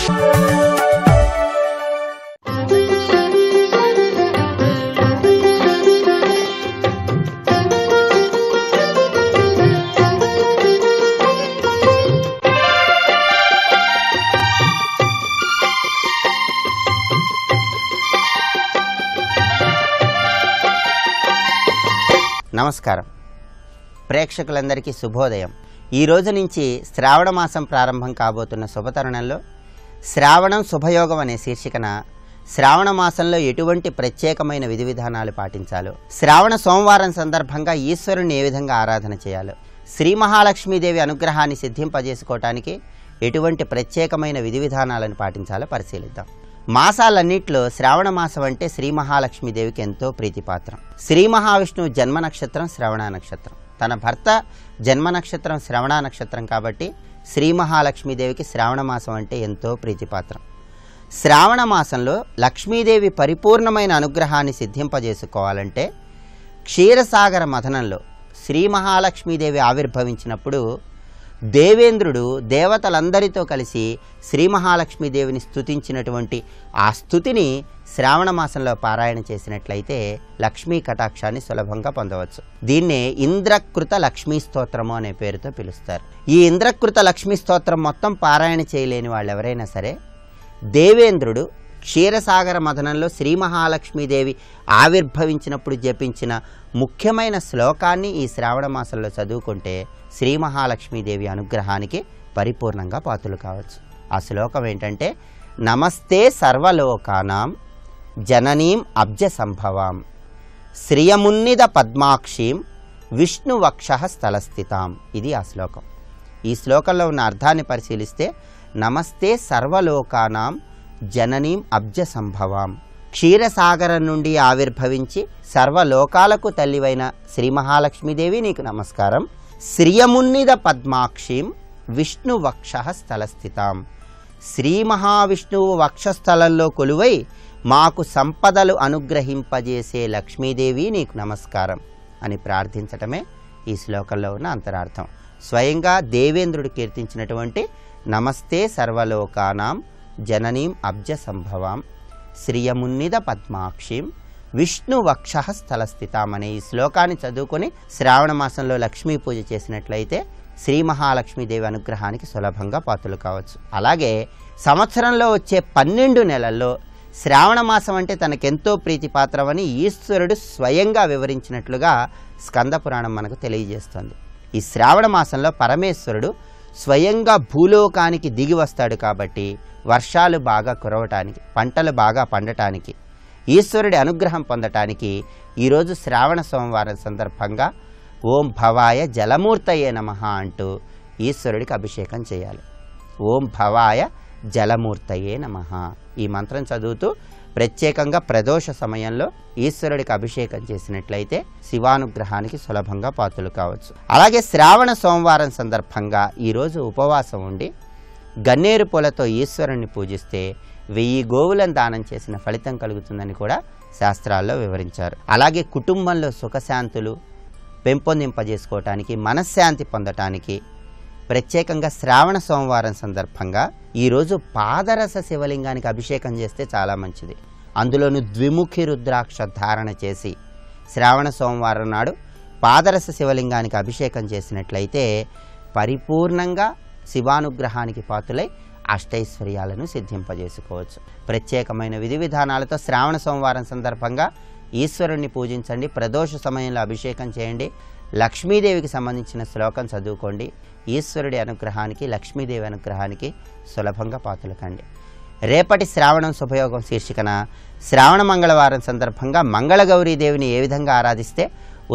నమస్కారం. ప్రేక్షకులందరికీ శుభోదయం. ఈ రోజు నుంచి శ్రావణ మాసం ప్రారంభం కాబోతున్న శుభతరుణంలో శ్రావణం శుభయోగం అనే శీర్షికన శ్రావణ మాసంలో ఎటువంటి ప్రత్యేకమైన విధి విధానాలు పాటించాలో, శ్రావణ సోమవారం సందర్భంగా ఈశ్వరుని ఏ విధంగా ఆరాధన చేయాలో, శ్రీ మహాలక్ష్మీదేవి అనుగ్రహాన్ని సిద్ధింపజేసుకోవటానికి ఎటువంటి ప్రత్యేకమైన విధి విధానాలను పాటించాలో పరిశీలిద్దాం. మాసాలన్నింటిలో శ్రావణ మాసం అంటే శ్రీ మహాలక్ష్మీదేవికి ఎంతో ప్రీతిపాత్రం. శ్రీ మహావిష్ణువు జన్మ నక్షత్రం శ్రవణ నక్షత్రం, తన భర్త జన్మ నక్షత్రం శ్రవణ నక్షత్రం కాబట్టి శ్రీ మహాలక్ష్మీదేవికి శ్రావణ మాసం అంటే ఎంతో ప్రీతిపాత్రం. శ్రావణ మాసంలో లక్ష్మీదేవి పరిపూర్ణమైన అనుగ్రహాన్ని సిద్ధింపజేసుకోవాలంటే క్షీరసాగర మథనంలో శ్రీ మహాలక్ష్మీదేవి ఆవిర్భవించినప్పుడు దేవేంద్రుడు దేవతలందరితో కలిసి శ్రీ మహాలక్ష్మీదేవిని స్తుతించినటువంటి ఆ స్తుతిని శ్రావణ మాసంలో పారాయణ చేసినట్లయితే లక్ష్మీ కటాక్షాన్ని సులభంగా పొందవచ్చు. దీన్నే ఇంద్రకృత లక్ష్మీ స్తోత్రము అనే పేరుతో పిలుస్తారు. ఈ ఇంద్రకృత లక్ష్మీ స్తోత్రం మొత్తం పారాయణ చేయలేని వాళ్ళు ఎవరైనా సరే దేవేంద్రుడు క్షీరసాగర మథనంలో శ్రీ మహాలక్ష్మీదేవి ఆవిర్భవించినప్పుడు జపించిన ముఖ్యమైన శ్లోకాన్ని ఈ శ్రావణ మాసంలో చదువుకుంటే శ్రీ మహాలక్ష్మీదేవి అనుగ్రహానికి పరిపూర్ణంగా పాత్రులు కావచ్చు. ఆ శ్లోకం ఏంటంటే, నమస్తే సర్వలోకానాం జననీం అబ్జ సంభవాం శ్రియమున్నిద పద్మాక్షీం విష్ణువక్ష స్థలస్థితాం. ఇది ఆ శ్లోకం. ఈ శ్లోకంలో ఉన్న అర్థాన్ని పరిశీలిస్తే, నమస్తే సర్వలోకానాం జననీం అబ్జ సంభవాం, క్షీరసాగరం నుండి ఆవిర్భవించి సర్వలోకాలకు తల్లివైన శ్రీ మహాలక్ష్మీదేవి నీకు నమస్కారం. శ్రియమున్నిద పద్మాక్షీం విష్ణువక్ష స్థలస్థితాం, శ్రీ మహావిష్ణువు వక్షస్థలంలో కొలువై మాకు సంపదలు అనుగ్రహింపజేసే లక్ష్మీదేవి నీకు నమస్కారం అని ప్రార్థించటమే ఈ శ్లోకంలో ఉన్న అంతరార్థం. స్వయంగా దేవేంద్రుడు కీర్తించినటువంటి నమస్తే సర్వలోకానాం జననీం అబ్జ సంభవాం శ్రియమున్నిద పద్మాక్షీం విష్ణువక్ష స్థలస్థితాం అనే ఈ శ్లోకాన్ని చదువుకొని శ్రావణ మాసంలో లక్ష్మీ పూజ చేసినట్లయితే శ్రీ మహాలక్ష్మీదేవి అనుగ్రహానికి సులభంగా పాత్రలు కావచ్చు. అలాగే సంవత్సరంలో వచ్చే 12 నెలల్లో శ్రావణ మాసం అంటే తనకెంతో ప్రీతిపాత్రమని ఈశ్వరుడు స్వయంగా వివరించినట్లుగా స్కంద పురాణం మనకు తెలియజేస్తుంది. ఈ శ్రావణ మాసంలో పరమేశ్వరుడు స్వయంగా భూలోకానికి దిగి వస్తాడు కాబట్టి వర్షాలు బాగా కురవటానికి, పంటలు బాగా పండటానికి, ఈశ్వరుడి అనుగ్రహం పొందటానికి ఈరోజు శ్రావణ సోమవారం సందర్భంగా ఓం భవాయ జలమూర్తయే నమః అంటూ ఈశ్వరుడికి అభిషేకం చేయాలి. ఓం భవాయ జలమూర్తయే నమః ఈ మంత్రం చదువుతూ ప్రత్యేకంగా ప్రదోష సమయంలో ఈశ్వరుడికి అభిషేకం చేసినట్లయితే శివానుగ్రహానికి సులభంగా పాత్రలు కావచ్చు. అలాగే శ్రావణ సోమవారం సందర్భంగా ఈరోజు ఉపవాసం ఉండి గన్నేరు పూలతో ఈశ్వరుణ్ణి పూజిస్తే 1000 గోవులను దానం చేసిన ఫలితం కలుగుతుందని కూడా శాస్త్రాల్లో వివరించారు. అలాగే కుటుంబంలో సుఖశాంతులు పెంపొందింపజేసుకోవటానికి, మనశ్శాంతి పొందటానికి ప్రత్యేకంగా శ్రావణ సోమవారం సందర్భంగా ఈరోజు పాదరస శివలింగానికి అభిషేకం చేస్తే చాలా మంచిది. అందులోనూ ద్విముఖి రుద్రాక్ష ధారణ చేసి శ్రావణ సోమవారం నాడు పాదరస శివలింగానికి అభిషేకం చేసినట్లయితే పరిపూర్ణంగా శివానుగ్రహానికి పాత్రులై అష్టైశ్వర్యాలను సిద్ధింపజేసుకోవచ్చు. ప్రత్యేకమైన విధి విధానాలతో శ్రావణ సోమవారం సందర్భంగా ఈశ్వరుణ్ణి పూజించండి. ప్రదోష సమయంలో అభిషేకం చేయండి. లక్ష్మీదేవికి సంబంధించిన శ్లోకం చదువుకోండి. ఈశ్వరుడి అనుగ్రహానికి, లక్ష్మీదేవి అనుగ్రహానికి సులభంగా పాత్రలు కండి. రేపటి శ్రావణం శుభయోగం శీర్షికన శ్రావణ మంగళవారం సందర్భంగా మంగళగౌరీదేవిని ఏ విధంగా ఆరాధిస్తే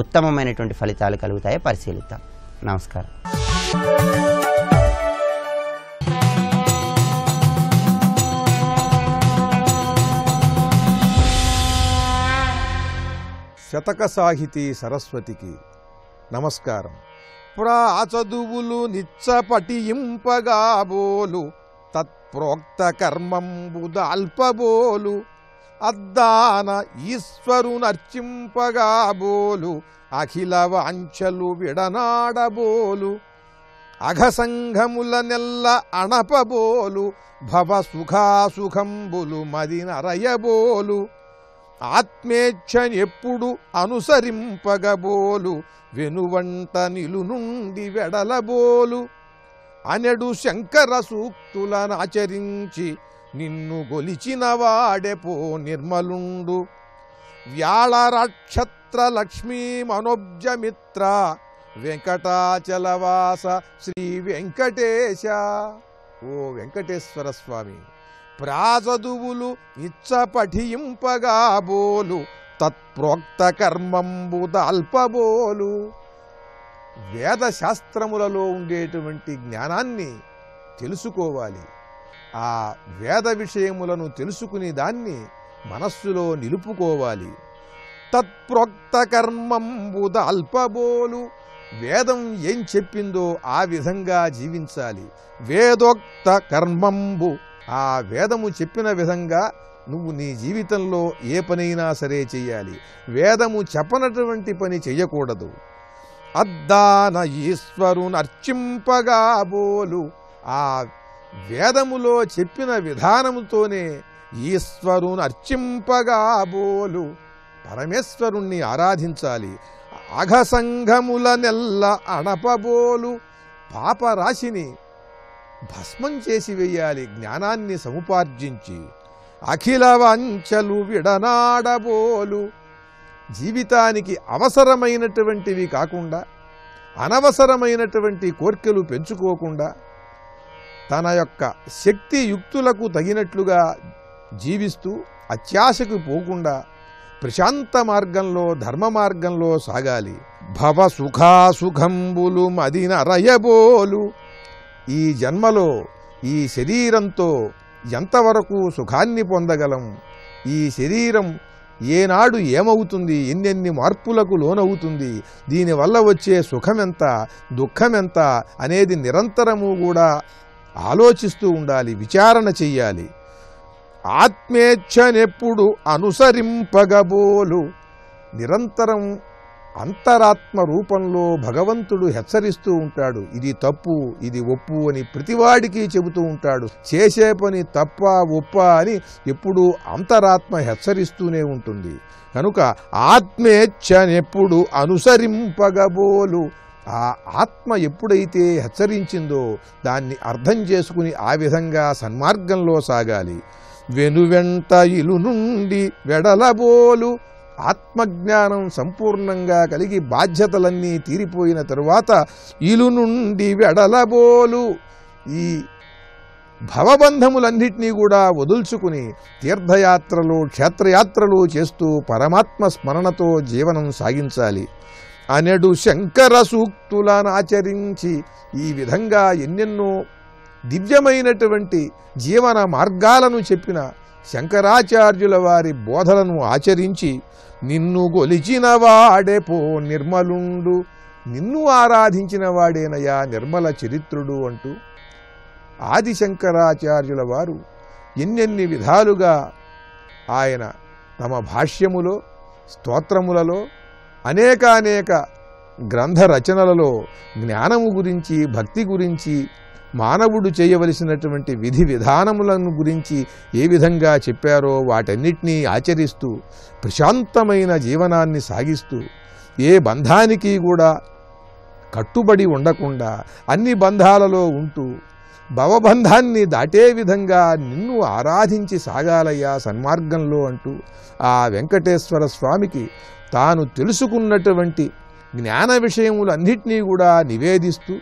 ఉత్తమమైనటువంటి ఫలితాలు కలుగుతాయో పరిశీలిద్దాం. నమస్కారం. శతక సాహితీ సరస్వతికి నమస్కారం. ప్రాచదువులు నిచ్చపటింపగాబోలు తత్ప్రోక్త కర్మంబుదాల్పబోలు అద్దాన ఈశ్వరునర్చింపగాబోలు అఖిల వాంఛలు విడనాడబోలు అఘసంఘముల నెల్ల అణపబోలు భవ సుఖాసుఖంబులు మదినరయబోలు ఆత్మేచ్ఛనెప్పుడు అనుసరింపగబోలు వెనువంట నిలు నుండి వెడలబోలు అనెడు శంకర సూక్తులనాచరించి నిన్ను గొలిచిన వాడెపో నిర్మలుండు వ్యాళరాక్షత్ర లక్ష్మీ మనోబ్జమిత్ర వెంకటాచలవాస శ్రీ వెంకటేశ. ఓ వెంకటేశ్వర స్వామి, ప్రాజదువులు ఇచ్చ పఠింపగా బోలు తత్ప్రోక్త కర్మంబు దాల్పబోలు. వేదశాస్త్రములలో ఉండేటువంటి జ్ఞానాన్ని తెలుసుకోవాలి. ఆ వేద విషయములను తెలుసుకుని దాన్ని మనస్సులో నిలుపుకోవాలి. తత్ప్రోక్త కర్మంబు దాల్పబోలు. వేదం ఏం చెప్పిందో ఆ విధంగా జీవించాలి. వేదోక్త కర్మంబు, ఆ వేదము చెప్పిన విధంగా నువ్వు నీ జీవితంలో ఏ పనైనా సరే చెయ్యాలి. వేదము చెప్పనటువంటి పని చెయ్యకూడదు. అద్దాన ఈశ్వరునర్చింపగా బోలు. ఆ వేదములో చెప్పిన విధానముతోనే ఈశ్వరునర్చింపగా బోలు. పరమేశ్వరుణ్ణి ఆరాధించాలి. అఘసంఘముల నెల్ల అణపబోలు. పాపరాశిని భస్మం చేసి వెయ్యాలి జ్ఞానాన్ని సముపార్జించి. అఖిల వంచలు విడనాడబోలు. జీవితానికి అవసరమైనటువంటివి కాకుండా అనవసరమైనటువంటి కోర్కెలు పెంచుకోకుండా తన యొక్క శక్తియుక్తులకు తగినట్లుగా జీవిస్తూ అత్యాశకు పోకుండా ప్రశాంత మార్గంలో ధర్మ మార్గంలో సాగాలి. భవ సుఖాసుఖంబులు మదినరయబోలు. ఈ జన్మలో ఈ శరీరంతో ఎంతవరకు సుఖాన్ని పొందగలం? ఈ శరీరం ఏనాడు ఏమవుతుంది, ఎన్నెన్ని మార్పులకు లోనవుతుంది, దీనివల్ల వచ్చే సుఖమెంత దుఃఖమెంత అనేది నిరంతరము కూడా ఆలోచిస్తూ ఉండాలి, విచారణ చెయ్యాలి. ఆత్మేచ్ఛనెప్పుడు అనుసరింపగబోలు. నిరంతరం అంతరాత్మ రూపంలో భగవంతుడు హెచ్చరిస్తూ ఉంటాడు. ఇది తప్పు, ఇది ఒప్పు అని ప్రతివాడికి చెబుతూ ఉంటాడు. చేసే పని తప్ప ఒప్ప అని ఎప్పుడూ అంతరాత్మ హెచ్చరిస్తూనే ఉంటుంది. కనుక ఆత్మేచ్ఛనెప్పుడు అనుసరింపగబోలు. ఆ ఆత్మ ఎప్పుడైతే హెచ్చరించిందో దాన్ని అర్థం చేసుకుని ఆ విధంగా సన్మార్గంలో సాగాలి. వెనువెంట ఇలు నుండి వెడలబోలు. ఆత్మజ్ఞానం సంపూర్ణంగా కలిగి బాధ్యతలన్నీ తీరిపోయిన తరువాత ఇలు నుండి వెడలబోలు. ఈ భవబంధములన్నింటినీ కూడా వదుల్చుకుని తీర్థయాత్రలు క్షేత్రయాత్రలు చేస్తూ పరమాత్మ స్మరణతో జీవనం సాగించాలి. అనెడు శంకర సూక్తులను ఆచరించి ఈ విధంగా ఎన్నెన్నో దివ్యమైనటువంటి జీవన మార్గాలను చెప్పిన శంకరాచార్యుల వారి బోధలను ఆచరించి నిన్ను గొలిచిన వాడేపో నిర్మలుండు. నిన్ను ఆరాధించిన వాడేనయా నిర్మల చరిత్రుడు అంటూ ఆదిశంకరాచార్యుల వారు ఎన్నెన్ని విధాలుగా ఆయన తమ భాష్యములో స్తోత్రములలో అనేకానేక గ్రంథ రచనలలో జ్ఞానము గురించి భక్తి గురించి మానవుడు చేయవలసినటువంటి విధి విధానములను గురించి ఏ విధంగా చెప్పారో వాటన్నిటినీ ఆచరిస్తూ ప్రశాంతమైన జీవనాన్ని సాగిస్తూ ఏ బంధానికి కూడా కట్టుబడి ఉండకుండా అన్ని బంధాలలో ఉంటూ భవబంధాన్ని దాటే విధంగా నిన్ను ఆరాధించి సాగాలయ్యా సన్మార్గంలో అంటూ ఆ వెంకటేశ్వర స్వామికి తాను తెలుసుకున్నటువంటి జ్ఞాన విషయములన్నిటినీ కూడా నివేదిస్తూ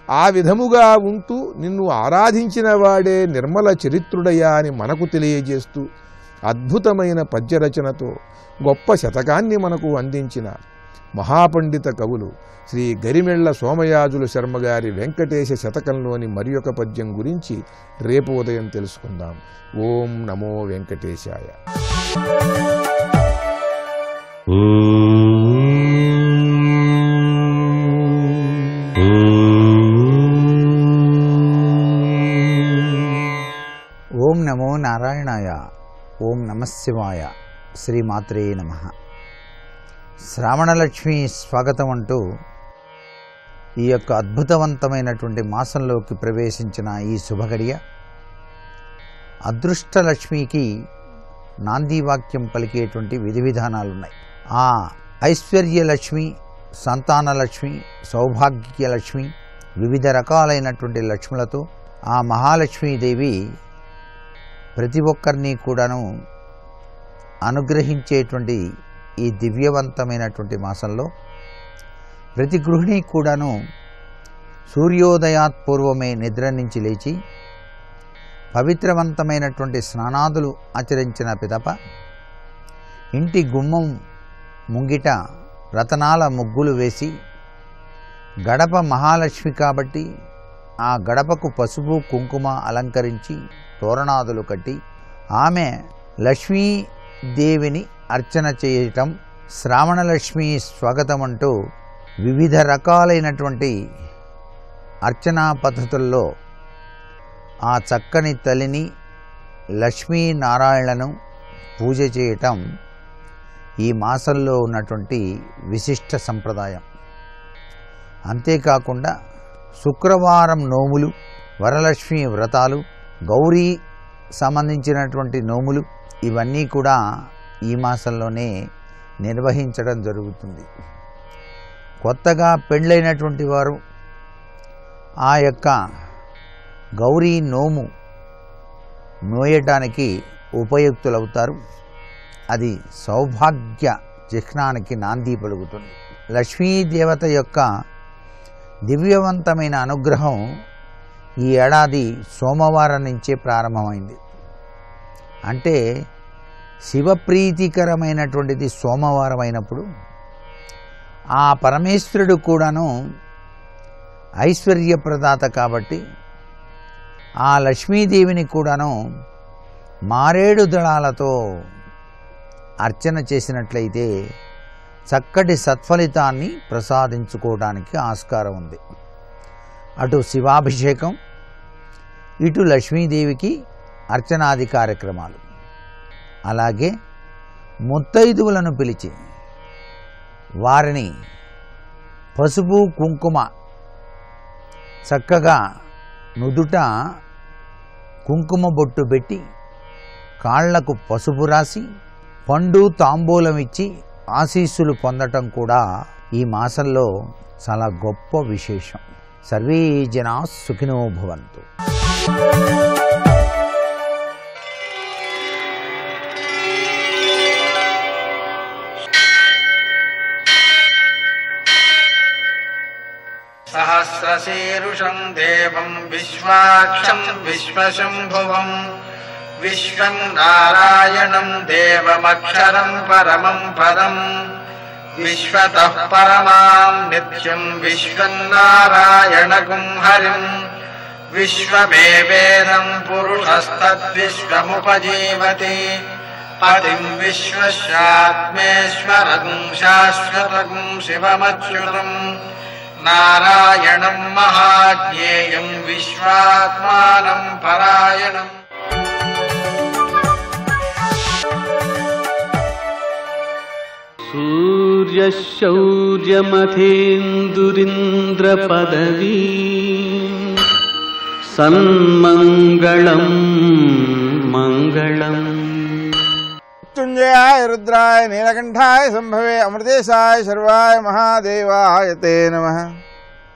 ఆ విధముగా ఉంటూ నిన్ను ఆరాధించిన వాడే నిర్మల చరిత్రుడయ్యా అని మనకు తెలియజేస్తూ అద్భుతమైన పద్యరచనతో గొప్ప శతకాన్ని మనకు అందించిన మహాపండిత కవులు శ్రీ గరిమెళ్ల సోమయాజుల శర్మ గారి వెంకటేశ శతకంలోని మరి ఒక పద్యం గురించి రేపు ఉదయం తెలుసుకుందాం. ఓం నమో వెంకటేశాయ. ఓం నమో నారాయణాయ. ఓం నమశివాయ. శ్రీమాత్రే నమః. శ్రావణలక్ష్మి స్వాగతం అంటూ ఈ యొక్క అద్భుతవంతమైనటువంటి మాసంలోకి ప్రవేశించిన ఈ శుభగడియ అదృష్టలక్ష్మికి నాందీవాక్యం పలికేటువంటి విధి విధానాలున్నాయి. ఆ ఐశ్వర్యలక్ష్మి, సంతానలక్ష్మి, సౌభాగ్యలక్ష్మి, వివిధ రకాలైనటువంటి లక్ష్ములతో ఆ మహాలక్ష్మీదేవి ప్రతి ఒక్కరిని కూడాను అనుగ్రహించేటువంటి ఈ దివ్యవంతమైనటువంటి మాసంలో ప్రతి గృహిణి కూడాను సూర్యోదయాత్ పూర్వమే నిద్ర నుంచి లేచి పవిత్రవంతమైనటువంటి స్నానాదులు ఆచరించిన పిదప ఇంటి గుమ్మం ముంగిట రతనాల ముగ్గులు వేసి, గడప మహాలక్ష్మి కాబట్టి ఆ గడపకు పసుపు కుంకుమ అలంకరించి తోరణాదులు కట్టి ఆమె లక్ష్మీదేవిని అర్చన చేయటం, శ్రావణలక్ష్మి స్వాగతం అంటూ వివిధ రకాలైనటువంటి అర్చనా పద్ధతుల్లో ఆ చక్కని తల్లిని లక్ష్మీనారాయణను పూజ చేయటం ఈ మాసంలో ఉన్నటువంటి విశిష్ట సంప్రదాయం. అంతేకాకుండా శుక్రవారం నోములు, వరలక్ష్మి వ్రతాలు, గౌరీ సంబంధించినటువంటి నోములు ఇవన్నీ కూడా ఈ మాసంలోనే నిర్వహించడం జరుగుతుంది. కొత్తగా పెళ్ళైనటువంటి వారు ఆ యొక్క గౌరీ నోము నోయటానికి ఉపయుక్తులవుతారు. అది సౌభాగ్య చిహ్నానికి నాంది పలుకుతుంది. లక్ష్మీదేవత యొక్క దివ్యవంతమైన అనుగ్రహం ఈ ఏడాది సోమవారం నుంచే ప్రారంభమైంది. అంటే శివప్రీతికరమైనటువంటిది సోమవారం అయినప్పుడు ఆ పరమేశ్వరుడు కూడాను ఐశ్వర్యప్రదాత కాబట్టి ఆ లక్ష్మీదేవిని కూడాను మారేడు దళాలతో అర్చన చేసినట్లయితే చక్కటి సత్ఫలితాన్ని ప్రసాదించుకోవడానికి ఆస్కారం ఉంది. అటు శివాభిషేకం, ఇటు లక్ష్మీదేవికి అర్చనాది కార్యక్రమాలు. అలాగే ముత్తైదువులను పిలిచి వారిని పసుపు కుంకుమ చక్కగా నుదుట కుంకుమ బొట్టు పెట్టి కాళ్లకు పసుపు రాసి పండు తాంబూలం ఇచ్చి ఆశీస్సులు పొందటం కూడా ఈ మాసంలో చాలా గొప్ప విశేషం. సర్వే జనా సుఖినో భవంతు. సహస్రశీరుషం దేవం విశ్వాక్షం విశ్వశంభువం విశ్వం నారాయణం దేవమక్షరం పరమం పదం విశ్వతః పరమాం నిత్యం విశ్వం నారాయణగుం హరిం విశ్వమేవేదం పురుషస్తద్విశ్వముపజీవతి పతిం విశ్వస్యాత్మేశ్వరం శాశ్వతం శివమచ్యుతం నారాయణం మహాజ్ఞేయం విశ్వాత్మానం పరాయణం. సూర్యశౌర్యమథేంద్రపదవీ సన్మంగళం మంగళం. మృత్యుంజయాయ రుద్రాయ నీలకంఠాయ సంభవే అమృతేశాయ శర్వాయ మహాదేవాయ తే నమః.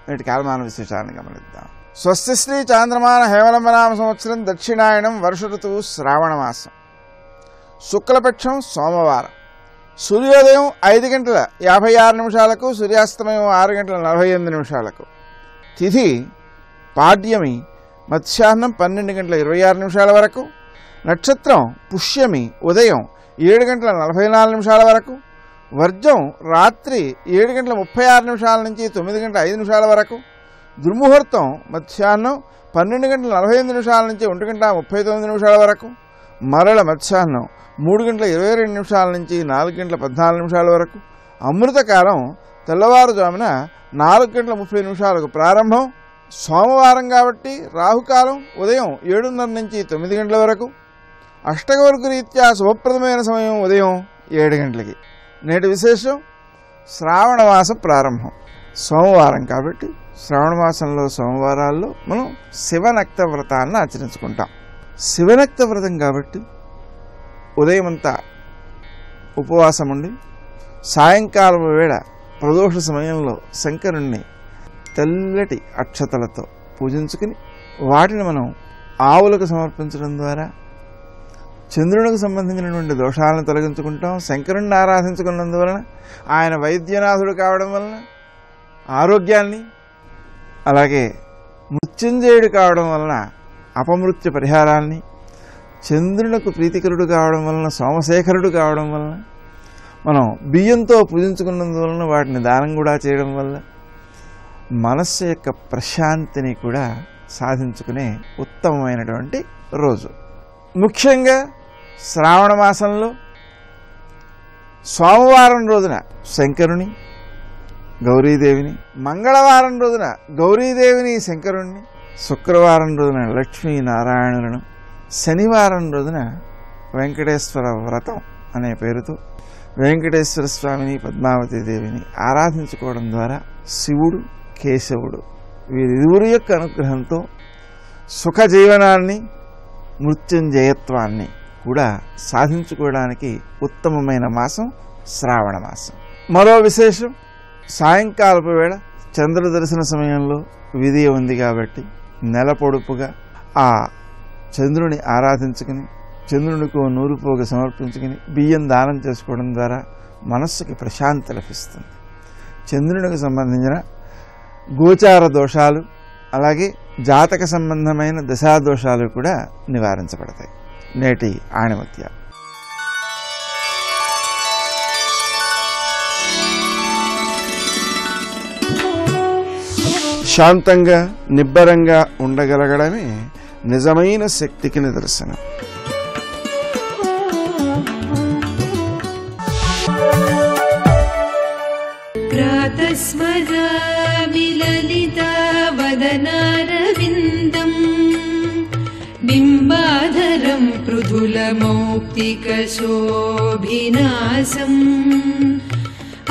నేటి కాలమాన విశేషాన్ని గమనిద్దాం. స్వస్తి శ్రీ చాంద్రమాన హేమలంబనామ సంవత్సరం దక్షిణాయనం వర్ష ఋతువు శ్రావణ మాసం, శుక్లపక్షం సోమవారం, సూర్యోదయం 5:56 సూర్యాస్తమయం 6:48. తిథి పాడ్యమి మధ్యాహ్నం 12:26 వరకు. నక్షత్రం పుష్యమి ఉదయం 7:44 వరకు. వర్జం రాత్రి 7:36 నుంచి 9:05 వరకు. దుర్ముహూర్తం మధ్యాహ్నం 12:48 నుంచి 1:39 వరకు. మరల మధ్యాహ్నం 3:22 నుంచి 4:14 వరకు. అమృతకాలం తెల్లవారుజామున 4:30 ప్రారంభం. సోమవారం కాబట్టి రాహుకాలం ఉదయం 7:30 నుంచి 9 గంటల వరకు. అష్టకవర్గ రీత్యా శుభప్రదమైన సమయం ఉదయం 7 గంటలకి. నేటి విశేషం శ్రావణమాస ప్రారంభం. సోమవారం కాబట్టి శ్రావణ మాసంలో సోమవారాల్లో మనం శివనక్త వ్రతాన్ని ఆచరించుకుంటాం. శివనక్త వ్రతం కాబట్టి ఉదయం అంతా ఉపవాసం ఉండి సాయంకాలం వేళ ప్రదోష సమయంలో శంకరుణ్ణి తెల్లటి అక్షతలతో పూజించుకుని వాటిని మనం ఆవులకు సమర్పించడం ద్వారా చంద్రునికి సంబంధించినటువంటి దోషాలను తొలగించుకుంటాం. శంకరుణ్ణి ఆరాధించుకున్నందువలన ఆయన వైద్యనాథుడు కావడం వలన ఆరోగ్యాన్ని, అలాగే మృత్యుంజయుడు కావడం వలన అపమృత్యు పరిహారాన్ని, చంద్రునికి ప్రీతికరుడు కావడం వలన సోమశేఖరుడు కావడం వలన మనం బియ్యంతో పూజించుకున్నందువలన వాటిని దానం కూడా చేయడం వల్ల మనస్సు యొక్క ప్రశాంతిని కూడా సాధించుకునే ఉత్తమమైనటువంటి రోజు. ముఖ్యంగా శ్రావణ మాసంలో సోమవారం రోజున శంకరుని, గౌరీదేవిని, మంగళవారం రోజున గౌరీదేవిని, శంకరుణ్ణి, శుక్రవారం రోజున లక్ష్మీనారాయణులను, శనివారం రోజున వెంకటేశ్వర వ్రతం అనే పేరుతో వెంకటేశ్వర స్వామిని, పద్మావతి దేవిని ఆరాధించుకోవడం ద్వారా శివుడు, కేశవుడు వీరిరువురి యొక్క అనుగ్రహంతో సుఖ జీవనాన్ని, మృత్యుంజయత్వాన్ని కూడా సాధించుకోవడానికి ఉత్తమమైన మాసం శ్రావణ మాసం. మరో విశేషం, సాయంకాలపు వేళ చంద్ర దర్శన సమయంలో విధి ఉంది కాబట్టి నెల పొడుపుగా ఆ చంద్రుని ఆరాధించుకుని చంద్రునికి నూరుపోగ సమర్పించుకుని బియ్యం దానం చేసుకోవడం ద్వారా మనస్సుకి ప్రశాంతి లభిస్తుంది. చంద్రునికి సంబంధించిన గోచార దోషాలు, అలాగే జాతక సంబంధమైన దశాదోషాలు కూడా నివారించబడతాయి. నేటి ఆణిముత్యాలు. శాంతంగా నిబ్బరంగా ఉండగలగడమే నిజమైన శక్తికి నిదర్శనం. ప్రాతస్మరామి లలితా వదనారవిందం బింబాధరం పృథులమౌక్తికశోభినాసం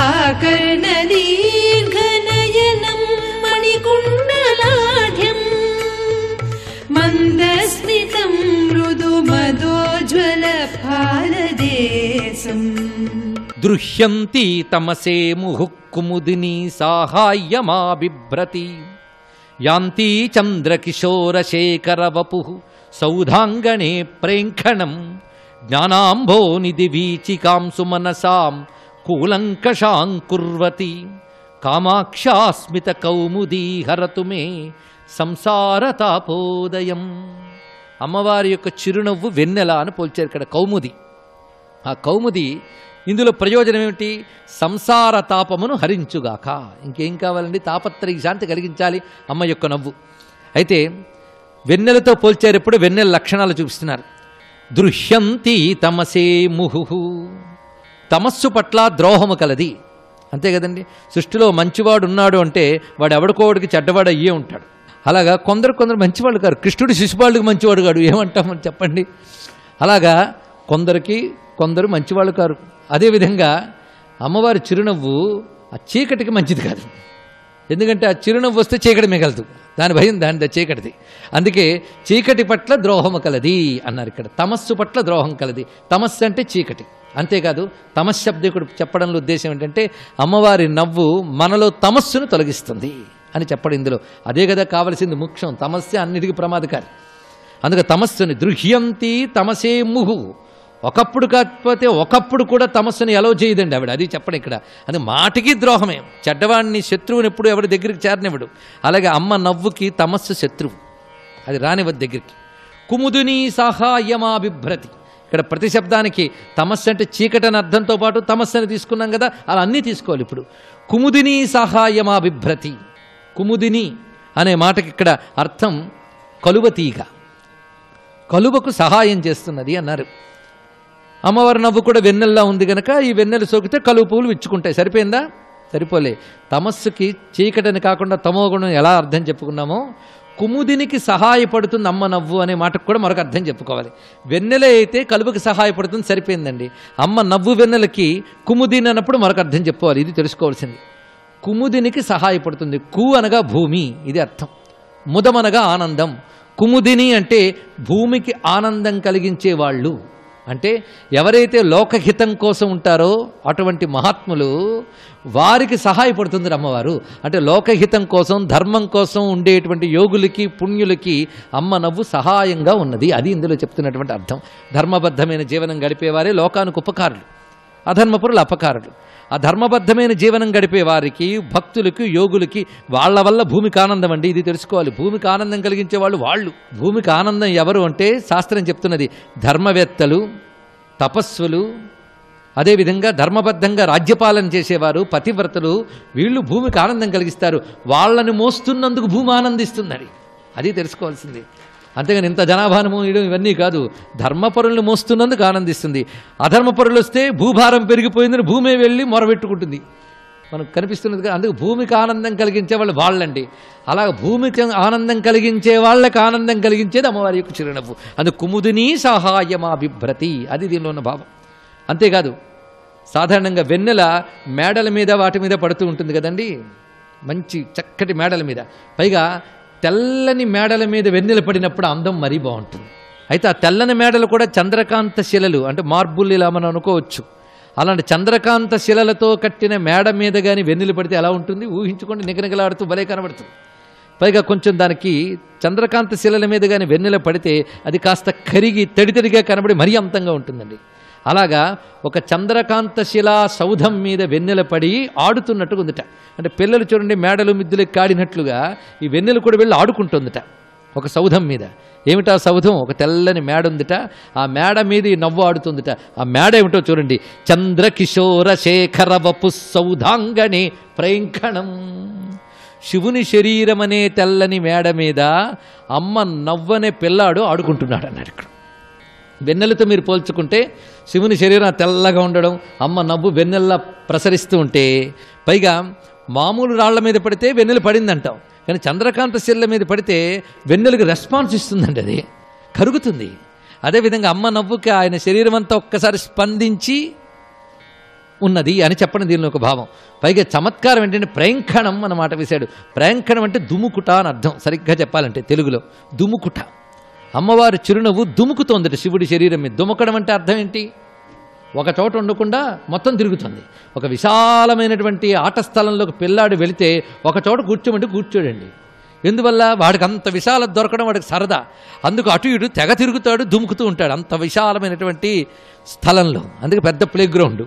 ఆకర్ణదీర్ఘనయనం మణికుండలాఢ్యం మందస్మితం మృదుమదోజ్వల ఫాలదేశం దృశ్యంతి తమసే ముహుః కుముదినీ సాహాయ్యమాబిభ్రతి యాంతి చంద్రకిశోరశేఖరవపుః సౌధాంగణే ప్రేంఖణం జ్ఞానాంభోనిధి వీచికాం సుమనసాం కూలంకషాం కుర్వతి కామాక్షాస్మిత కౌముదీ హరతు మే సంసారతాపోదయం. అమ్మవారి యొక్క చిరునవ్వు వెన్నెల అని పోల్చారు ఇక్కడ కౌముది. ఆ కౌముది ఇందులో ప్రయోజనం ఏమిటి? సంసార తాపమును హరించుగాక. ఇంకేం కావాలండి? తాపత్రయ శాంతి కలిగించాలి అమ్మ యొక్క నవ్వు. అయితే వెన్నెలతో పోల్చారు. ఎప్పుడు వెన్నెల లక్షణాలు చూపిస్తున్నారు. దృశ్యంతి తమసే ముహు, తమస్సు పట్ల ద్రోహము కలది. అంతే కదండి. సృష్టిలో మంచివాడు ఉన్నాడు అంటే వాడు ఎవడికోడికి చెడ్డవాడు అయ్యే ఉంటాడు. అలాగా కొందరు మంచివాళ్ళు కారు. కృష్ణుడు శిశుపాలుడికి మంచివాడు కాడు, ఏమంటామని చెప్పండి. అలాగా కొందరు మంచివాళ్ళు కారు. అదేవిధంగా అమ్మవారి చిరునవ్వు ఆ చీకటికి మంచిది కాదు. ఎందుకంటే ఆ చిరునవ్వు వస్తే చీకటి మిగలదు, దాని భయం దాని చీకటిది. అందుకే చీకటి పట్ల ద్రోహము కలది అన్నారు ఇక్కడ. తమస్సు పట్ల ద్రోహం కలది. తమస్సు అంటే చీకటి. అంతేకాదు తమశ్శబ్దికుడు చెప్పడంలో ఉద్దేశం ఏంటంటే అమ్మవారి నవ్వు మనలో తమస్సును తొలగిస్తుంది అని చెప్పడం ఇందులో. అదే కదా కావలసింది ముఖ్యం. తమస్సే అన్నిటికీ ప్రమాదకారి. అందుకే తమస్సుని దృహ్యంతి తమసే ముహు. ఒకప్పుడు కాకపోతే ఒకప్పుడు కూడా తమస్సుని ఎలా చేయదండి ఆవిడ. అది చెప్పడం ఇక్కడ. అది మాటికి ద్రోహమే. చెడ్డవాడిని, శత్రువుని ఎప్పుడు ఎవరి దగ్గరికి చేరనివ్వడు. అలాగే అమ్మ నవ్వుకి తమస్సు శత్రువు, అది రానివ్వదు దగ్గరికి. కుముదినీ సాహాయ్యమాబిభ్రతి. ఇక్కడ ప్రతి శబ్దానికి తమస్సు అంటే చీకటి అని అర్థంతో పాటు తమస్సు అని తీసుకున్నాం కదా, అలా అన్నీ తీసుకోవాలి. ఇప్పుడు కుముదినీ సాహాయ్యమాబిభ్రతి. కుముదిని అనే మాటకి ఇక్కడ అర్థం కలువతీగ, కలువకు సహాయం చేస్తున్నది అన్నారు. అమ్మవారి నవ్వు కూడా వెన్నెల్లా ఉంది కనుక ఈ వెన్నెలు సోకితే కలువ పువ్వులు విచ్చుకుంటాయి. సరిపోయిందా? సరిపోలే. తమస్సుకి చీకటిని కాకుండా తమోగుణం ఎలా అర్థం చెప్పుకున్నామో కుముదినికి సహాయపడుతుంది అమ్మ నవ్వు అనే మాటకు కూడా మరొక అర్థం చెప్పుకోవాలి. వెన్నెల అయితే కలువకి సహాయపడుతుంది, సరిపోయిందండి. అమ్మ నవ్వు వెన్నెలకి కుముదిని అన్నప్పుడు మరొక అర్థం చెప్పుకోవాలి. ఇది తెలుసుకోవాల్సింది. కుముదినికి సహాయపడుతుంది. కు అనగా భూమి, ఇది అర్థం. ముదమనగా ఆనందం. కుముదిని అంటే భూమికి ఆనందం కలిగించే వాళ్ళు. అంటే ఎవరైతే లోకహితం కోసం ఉంటారో అటువంటి మహాత్ములు వారికి సహాయపడుతుంది అమ్మవారు. అంటే లోకహితం కోసం, ధర్మం కోసం ఉండేటువంటి యోగులకి, పుణ్యులకి అమ్మ నవ్వు సహాయంగా ఉన్నది. అది ఇందులో చెప్తున్నటువంటి అర్థం. ధర్మబద్ధమైన జీవనం గడిపేవారే లోకానికి ఉపకారులు, అధర్మపురులు అపకారులు. ఆ ధర్మబద్ధమైన జీవనం గడిపే వారికి, భక్తులకి, యోగులకి వాళ్ళ వల్ల భూమికి ఆనందం అండి. ఇది తెలుసుకోవాలి. భూమికి ఆనందం కలిగించే వాళ్ళు. భూమికి ఆనందం ఎవరు అంటే శాస్త్రం చెప్తున్నది ధర్మవేత్తలు, తపస్సులు, అదేవిధంగా ధర్మబద్ధంగా రాజ్యపాలన చేసేవారు, పతివ్రతలు. వీళ్ళు భూమికి ఆనందం కలిగిస్తారు. వాళ్ళని మోస్తున్నందుకు భూమి ఆనందిస్తుందని అది తెలుసుకోవాల్సింది. అంతేగాని ఇంత జనాభాను మోయడం ఇవన్నీ కాదు. ధర్మపరులను మోస్తున్నందుకు ఆనందిస్తుంది. అధర్మపరులు వస్తే భూభారం పెరిగిపోయిందని భూమి వెళ్ళి మొరబెట్టుకుంటుంది. మనకు కనిపిస్తున్నది. అందుకు భూమికి ఆనందం కలిగించే వాళ్ళు వాళ్ళండి. అలా భూమికి ఆనందం కలిగించే వాళ్ళకి ఆనందం కలిగించేది అమ్మవారి యొక్క చిరునవ్వు. అందుకు కుముదిని సహాయమా బిభ్రతి, అది దీనిలో ఉన్న భావం. అంతేకాదు, సాధారణంగా వెన్నెల మేడల మీద వాటి మీద పడుతూ ఉంటుంది కదండి, మంచి చక్కటి మేడల మీద. పైగా తెల్లని మేడల మీద వెన్నెల పడినప్పుడు అందం మరీ బాగుంటుంది. అయితే ఆ తెల్లని మేడలు కూడా చంద్రకాంత శిలలు, అంటే మార్బుల్ ఇలా మనం అనుకోవచ్చు. అలాంటి చంద్రకాంత శిలలతో కట్టిన మేడ మీద కానీ వెన్నెలు పడితే ఎలా ఉంటుంది ఊహించుకోండి. నిగనిగలాడుతూ భలే కనబడుతుంది. పైగా కొంచెం దానికి చంద్రకాంత శిలల మీద కానీ వెన్నెల పడితే అది కాస్త కరిగి తడితడిగా కనబడి మరీ అంతంగా ఉంటుందండి. అలాగా ఒక చంద్రకాంత శిలా సౌధం మీద వెన్నెల పడి ఆడుతున్నట్టుగా ఉందట. అంటే పిల్లలు చూడండి మేడలు మిద్దులకు కాడినట్లుగా ఈ వెన్నెలు కూడా వెళ్ళి ఆడుకుంటుందట ఒక సౌధం మీద. ఏమిటా సౌధం? ఒక తెల్లని మేడ ఉందిట. ఆ మేడ మీద ఈ నవ్వు ఆడుతుందిట. ఆ మేడ ఏమిటో చూడండి. చంద్రకిశోర శేఖర వపు సౌధాంగణే ప్రేంఖణం. శివుని శరీరం అనే తెల్లని మేడ మీద అమ్మ నవ్వనే పిల్లాడు ఆడుకుంటున్నాడు అన్నాడు. ఇక్కడ వెన్నెలతో మీరు పోల్చుకుంటే శివుని శరీరం తెల్లగా ఉండడం, అమ్మ నవ్వు వెన్నెల్లా ప్రసరిస్తూ ఉంటే, పైగా మామూలు రాళ్ల మీద పడితే వెన్నెలు పడిందంటాం, కానీ చంద్రకాంత శిల మీద పడితే వెన్నెలకు రెస్పాన్స్ ఇస్తుందండి, అది కరుగుతుంది. అదేవిధంగా అమ్మ నవ్వుకి ఆయన శరీరం అంతా ఒక్కసారి స్పందించి ఉన్నది అని చెప్పడం దీనిలో ఒక భావం. పైగా చమత్కారం ఏంటంటే ప్రేంఖణం అన్నమాట వేశాడు. ప్రేంఖణం అంటే దుముకుట అని అర్థం. సరిగ్గా చెప్పాలంటే తెలుగులో దుముకుట. అమ్మవారి చిరునవ్వు దుముకుతోందట శివుడి శరీరం మీద. దుముకడం అంటే అర్థం ఏంటి? ఒక చోట ఉండకుండా మొత్తం తిరుగుతుంది. ఒక విశాలమైనటువంటి ఆట స్థలంలోకి పిల్లాడు వెళితే ఒక చోట కూర్చోమంటే కూర్చోడండి. ఎందువల్ల? వాడికి అంత విశాలత దొరకడం వాడికి సరదా. అందుకు అటు ఇటు తెగ తిరుగుతాడు, దుముకుతూ ఉంటాడు అంత విశాలమైనటువంటి స్థలంలో. అందుకే పెద్ద ప్లే గ్రౌండ్.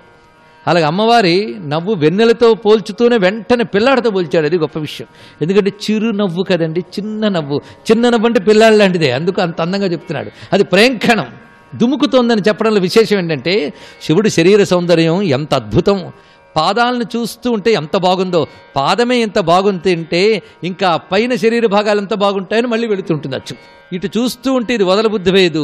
అలాగే అమ్మవారి నవ్వు వెన్నెలతో పోల్చుతూనే వెంటనే పిల్లాడితో పోల్చాడు. అది గొప్ప విషయం. ఎందుకంటే చిరు నవ్వు కదండి, చిన్న నవ్వు. చిన్న నవ్వు అంటే పిల్లాడి లాంటిదే, అందుకు అంత అందంగా చెప్తున్నాడు. అది ప్రేంఖణం, దుముకుతోందని చెప్పడంలో విశేషం ఏంటంటే శివుడి శరీర సౌందర్యం ఎంత అద్భుతం. పాదాలను చూస్తూ ఉంటే ఎంత బాగుందో. పాదమే ఎంత బాగుంటే ఇంకా పైన శరీర భాగాలు ఎంత బాగుంటాయని మళ్ళీ వెళుతుంటుంది అచ్చు. ఇటు చూస్తూ ఉంటే ఇది వదలబుద్ధి వేయదు.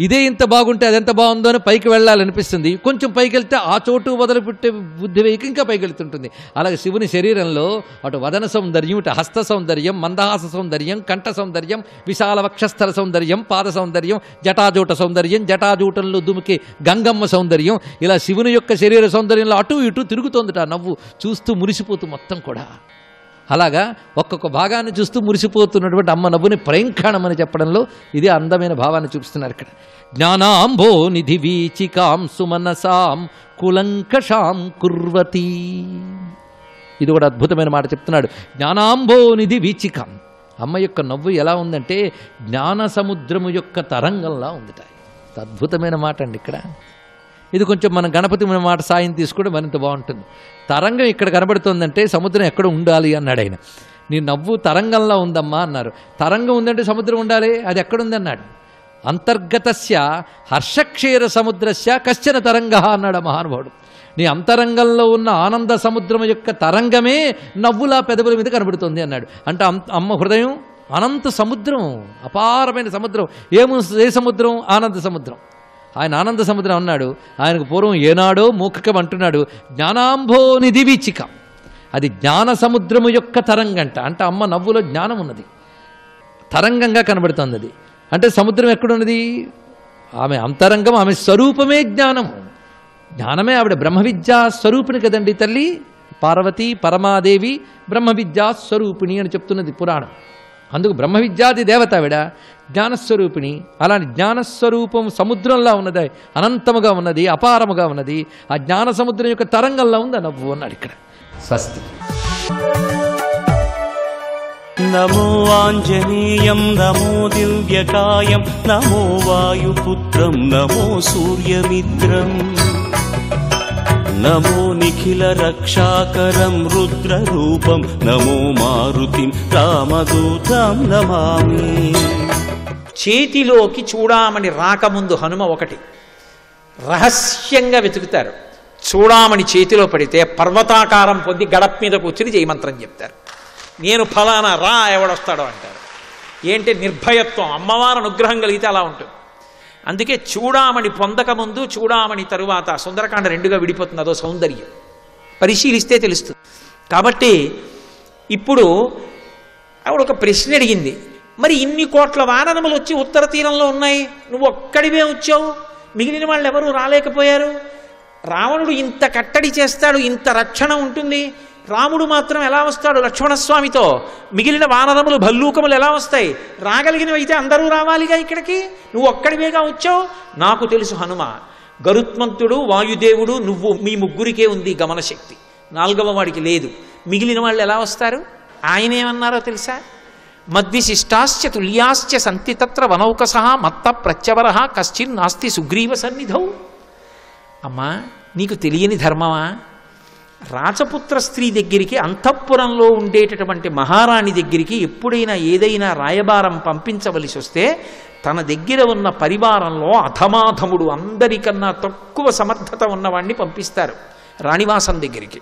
ఇదే ఇంత బాగుంటే అది ఎంత బాగుందో అని పైకి వెళ్ళాలనిపిస్తుంది. కొంచెం పైకి వెళ్తే ఆ చోటు వదిలిపెట్టే బుద్ధి వేయక ఇంకా పైకి వెళ్తుంటుంది. అలాగే శివుని శరీరంలో అటు వదన సౌందర్యం, ఇటు హస్త సౌందర్యం, మందహాస సౌందర్యం, కంఠ సౌందర్యం, విశాల వక్షస్థల సౌందర్యం, పాద సౌందర్యం, జటాజూట సౌందర్యం, జటాజూటంలో దుమికి గంగమ్మ సౌందర్యం, ఇలా శివుని యొక్క శరీర సౌందర్యంలో అటు ఇటు తిరుగుతోందిట నవ్వు. చూస్తూ మురిసిపోతూ మొత్తం కూడా. అలాగా ఒక్కొక్క భాగాన్ని చూస్తూ మురిసిపోతున్నటువంటి అమ్మ నవ్వుని ప్రేంఖణం అని చెప్పడంలో ఇది అందమైన భావాన్ని చూపిస్తున్నారు ఇక్కడ. జ్ఞానాంబో నిధి వీచికాం సుమనసాం కులంకషాం కుర్వతి. ఇది కూడా అద్భుతమైన మాట చెప్తున్నాడు. జ్ఞానాంబో నిధి వీచికాం. అమ్మ యొక్క నవ్వు ఎలా ఉందంటే జ్ఞాన సముద్రము యొక్క తరంగంలా ఉందిట. అద్భుతమైన మాట అండి ఇక్కడ. ఇది కొంచెం మనం గణపతి మాట సాయం తీసుకుంటే మరింత బాగుంటుంది. తరంగం ఇక్కడ కనబడుతుందంటే సముద్రం ఎక్కడ ఉండాలి అన్నాడు ఆయన. నీ నవ్వు తరంగంలా ఉందమ్మా అన్నారు. తరంగం ఉందంటే సముద్రం ఉండాలి, అది ఎక్కడుంది అన్నాడు. అంతర్గతస్య హర్షక్షీర సముద్రస్య కశ్చన తరంగ అన్నాడు ఆ మహానుభావుడు. నీ అంతరంగంలో ఉన్న ఆనంద సముద్రం యొక్క తరంగమే నవ్వులా పెదవుల మీద కనబడుతుంది అన్నాడు. అంటే అమ్మ హృదయం అనంత సముద్రం, అపారమైన సముద్రం. ఏ సముద్రం? ఆనంద సముద్రం. ఆయన ఆనంద సముద్రం అన్నాడు. ఆయనకు పూర్వం ఏనాడో మూకకం అంటున్నాడు జ్ఞానాంభో నిధి వీచిక. అది జ్ఞాన సముద్రము యొక్క తరంగంట. అంటే అమ్మ నవ్వులో జ్ఞానం ఉన్నది, తరంగంగా కనబడుతుంది. అది అంటే సముద్రం ఎక్కడున్నది? ఆమె అంతరంగం, ఆమె స్వరూపమే జ్ఞానము. జ్ఞానమే ఆవిడ బ్రహ్మ విద్యా స్వరూపిణి కదండి తల్లి. పార్వతీ పరమాదేవి బ్రహ్మ విద్యా స్వరూపిణి అని చెప్తున్నది పురాణం. అందుకు బ్రహ్మ విద్యాది దేవత ఆవిడ జ్ఞానస్వరూపిణి. అలాంటి జ్ఞానస్వరూపం సముద్రంలా ఉన్నది, అనంతముగా ఉన్నది, అపారముగా ఉన్నది. ఆ జ్ఞాన సముద్రం యొక్క తరంగంలో ఉంది ఆ నవ్వు అన్నాడు ఇక్కడ. స్వస్తి. నమో ఆంజనేయం నమో దివ్యకాయం నమో వాయుపుత్రం నమో సూర్యమిత్రం నమో నిఖిల రక్షాకరం రుద్రరూపం నమో మారుతిం రామదూతం నమామి. చేతిలోకి చూడామణి రాకముందు హనుమ ఒకటి రహస్యంగా వెతుకుతారు. చూడామణి చేతిలో పడితే పర్వతాకారం పొంది గడప మీద కూర్చుని జయమంత్రం చెప్తారు. నేను ఫలానా రా ఎవడొస్తాడో అంటారు. ఏంటి నిర్భయత్వం, అమ్మవారి అనుగ్రహం కలిగితే అలా ఉంటుంది. అందుకే చూడామణి పొందకముందు చూడామణి తరువాత సుందరకాండ రెండుగా విడిపోతుంది. అదో సౌందర్యం, పరిశీలిస్తే తెలుస్తుంది. కాబట్టి ఇప్పుడు ఆవిడ ఒక ప్రశ్న అడిగింది, మరి ఇన్ని కోట్ల వానరములు వచ్చి ఉత్తర తీరంలో ఉన్నాయి, నువ్వు ఒక్కడివే వచ్చావు, మిగిలిన వాళ్ళు ఎవరు రాలేకపోయారు? రావణుడు ఇంత కట్టడి చేస్తాడు, ఇంత రక్షణ ఉంటుంది, రాముడు మాత్రం ఎలా వస్తాడు లక్ష్మణస్వామితో? మిగిలిన వానరములు భల్లూకములు ఎలా వస్తాయి? రాగలిగినవైతే అందరూ రావాలిగా ఇక్కడికి, నువ్వు ఒక్కడివేగా వచ్చావు. నాకు తెలుసు హనుమ, గరుత్మంతుడు వాయుదేవుడు నువ్వు మీ ముగ్గురికే ఉంది గమనశక్తి, నాలుగవ వాడికి లేదు. మిగిలిన వాళ్ళు ఎలా వస్తారు? ఆయన ఏమన్నారో తెలుసా? మద్విశిష్టాశ్చ తుల్యాశ్చ సంతి తత్ర వనౌకసః మత్త ప్రత్యవర కశ్చిన్ నాస్తి సుగ్రీవ సన్నిధౌ. అమ్మా, నీకు తెలియని ధర్మమా? రాజపుత్ర స్త్రీ దగ్గరికి, అంతఃపురంలో ఉండేటటువంటి మహారాణి దగ్గరికి ఎప్పుడైనా ఏదైనా రాయబారం పంపించవలసి వస్తే తన దగ్గర ఉన్న పరివారంలో అధమాధముడు, అందరికన్నా తక్కువ సమర్థత ఉన్నవాడిని పంపిస్తారు రాణివాసం దగ్గరికి.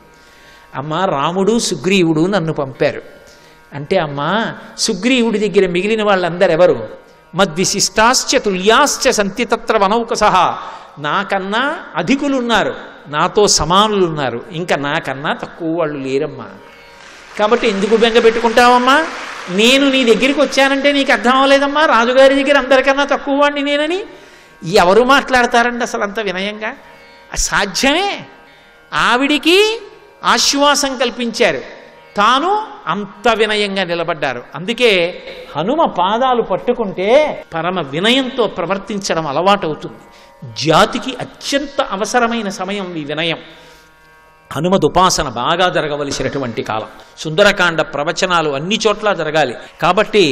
అమ్మా, రాముడు సుగ్రీవుడు నన్ను పంపారు అంటే, అమ్మా సుగ్రీవుడి దగ్గర మిగిలిన వాళ్ళందరూ ఎవరు? మద్విశిష్టాశ్చ తుల్యాశ్చ సంతి తత్ర వనౌకసః. నాకన్నా అధికులున్నారు, నాతో సమానులున్నారు, ఇంకా నాకన్నా తక్కువ వాళ్ళు లేరమ్మా. కాబట్టి ఎందుకు బెంగ పెట్టుకుంటావమ్మా? నేను నీ దగ్గరికి వచ్చానంటే నీకు అర్థం అవ్వలేదమ్మా, రాజుగారి దగ్గర అందరికన్నా తక్కువ వాడిని నేనని. ఎవరు మాట్లాడతారండి అసలు అంత వినయంగా? సాధ్యమే. ఆవిడికి ఆశ్వాసం కల్పించారు, తాను అంత వినయంగా నిలబడ్డారు. అందుకే హనుమ పాదాలు పట్టుకుంటే పరమ వినయంతో ప్రవర్తించడం అలవాటవుతుంది. జాతికి అత్యంత అవసరమైన సమయం ఈ వినయం. హనుమదుపాసన బాగా జరగవలసినటువంటి కాలం. సుందరకాండ ప్రవచనాలు అన్ని చోట్ల జరగాలి. కాబట్టి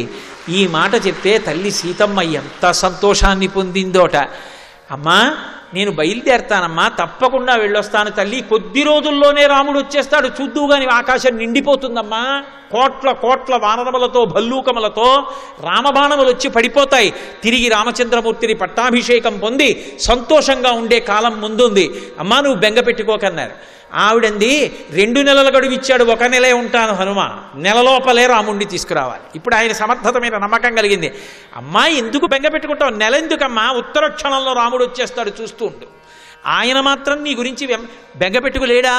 ఈ మాట చెప్తే తల్లి సీతమ్మ ఎంత సంతోషాన్ని పొందిందోట. అమ్మా, నేను బయలుదేరతానమ్మా, తప్పకుండా వెళ్ళొస్తాను తల్లి, కొద్ది రోజుల్లోనే రాముడు వచ్చేస్తాడు, చూద్దు గాని ఆకాశం నిండిపోతుందమ్మా. కోట్ల కోట్ల వానరములతో భల్లూకములతో రామబాణములు వచ్చి పడిపోతాయి. తిరిగి రామచంద్రమూర్తిని పట్టాభిషేకం పొంది సంతోషంగా ఉండే కాలం ముందుంది. అమ్మా, నువ్వు బెంగ పెట్టుకోకన్నారు. ఆవిడంది 2 నెలల గడువు ఇచ్చాడు, 1 నెలే ఉంటాను హనుమ, నెలలోపలే రాముణ్ణి తీసుకురావాలి. ఇప్పుడు ఆయన సమర్థత మీద నమ్మకం కలిగింది. అమ్మా, ఎందుకు బెంగ పెట్టుకుంటావు? నెల ఎందుకమ్మా, ఉత్తర క్షణంలో రాముడు వచ్చేస్తాడు, చూస్తూ ఉండు. ఆయన మాత్రం నీ గురించి బెంగ పెట్టుకోలేడా?